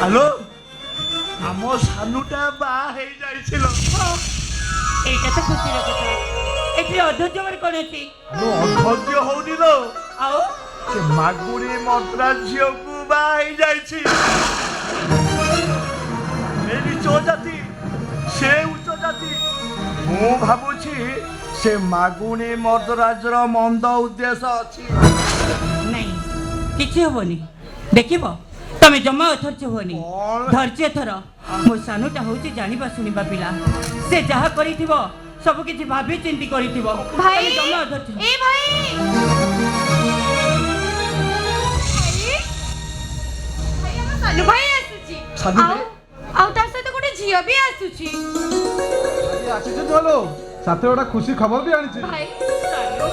hello आम सानुटा बाहे जाइছিল এইটা তো খুশির কথা এটি অধৈর্য মানে কোন আছে নো অধৈর্য হউনি লো আও সে মাগুরি মদ্রাজিওকু বাহে যাইছি এই নিচ জাতি সে উচ্চ জাতি মু ভাবুছি সে মাগুনি মদ্রাজর মন্দ উদ্দেশ্য আছে নাই কিছু হবনি দেখিব তুমি জমা অধৈর্য হনি ধৈর্য থর মো সানুটা হচ্ছে জানিবা শুনিবা পিলা সে যাহা করিথিব सब किछि भाबी चिंती करिथिबो भाई जमा अधर्च ए भाई भाई हम सानु भाई आसुची सानु भाई आउ तार सहित गोटे झियो भी आसुची आजी आछि जे चलो साथे ओटा खुशी खबर भी आनिछि भाई सानु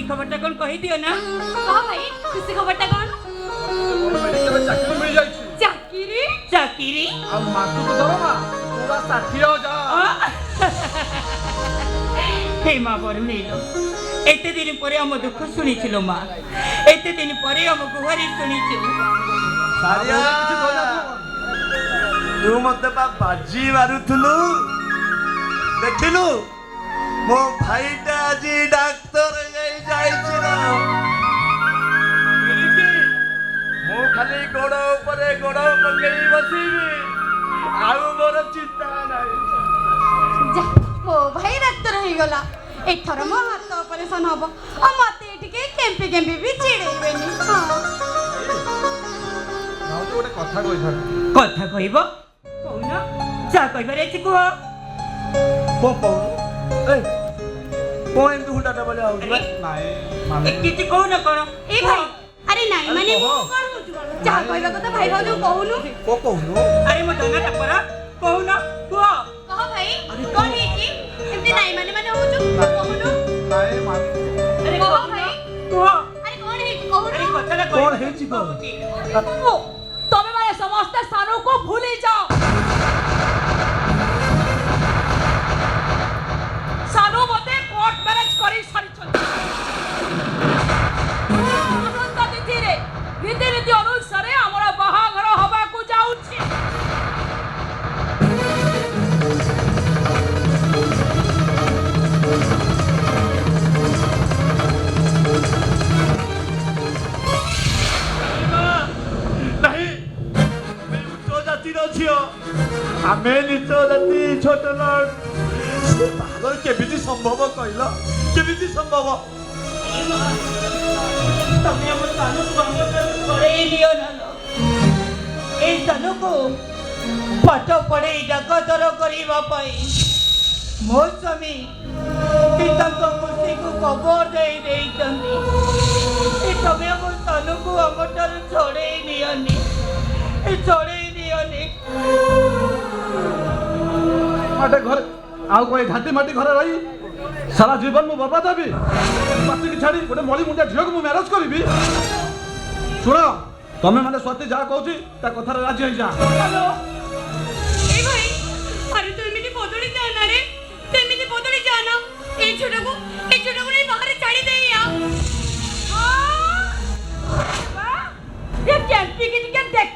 खबरटा कौन कहि दियो ना हां भाई खुशी खबरटा कौन मेडिकल चाकरी मिल जाई चाकरी चाकरी आ मासु तो दरमा पूरा 60,000 हे मां बरमीलो एते दिन परे हम दुख सुनिथिलो मां एते दिन परे हम गुहारी सुनिछु सारिया तू मते बाजी मारुथलु देखिलु मो भाईटा जी डाक्टर जाइছিল मो खाली गोड़ ऊपर गोड़ पकई बसिबी आउ मोर चिंता नाही जा ओ भाई डाक्टर हो गला एथर मो हाथ ऑपरेशन हबो आ मते एटिके केम्पी भी चिड़ेबेनी हां नाउ तो गोटे कथा कहइबो कोउना जा कहबरे छि को पो ए कोन तू हुटाटा बोले आउ नाही माने किछि कहू न करो ए भाई अरे नाही माने मु कोन होछु जा कहबा କଥା भाई भाऊ कहूनु को कहनु अरे मो दंगा टपरा कहू न को कह भाई कोन हेची एमती नाही माने होछु कहूनु नाही माने अरे कह भाई को अरे कोन हेची कहूनु अरे कथाटा कोन हेची को तबे माने समस्त सानु को भूली जाओ सानु मते कोर्ट मैरिज करी सारी चल अनंत तिथि रे रीति रीति अनुसार हमरा बाहाघर हबा को जाउछि नहीं मैं उच्च जाति रो छियो आमे नीच जाति छोट लड़ से बागर केबिति संभव कहला केबिति संभव तमे हम सानु संग करे लियो ना ए सानु को पाठ पढ़े जगतर करिबा पई मो स्वामी पिता को खुशी को खबर दे चंदी ए तमे हम सानु को हमटर छोड़े नियनी ए छोड़े नियनी माटे घर आउ कोई घाटी माटी घर रही सारा जीवन मु बर्बाद हेबी पाती की छाड़ी गोटे मली मुंडिया झियो को मु मैरेज करबी सुनो तमे माने स्वाति जा कहूची ता कथा राजी होई जा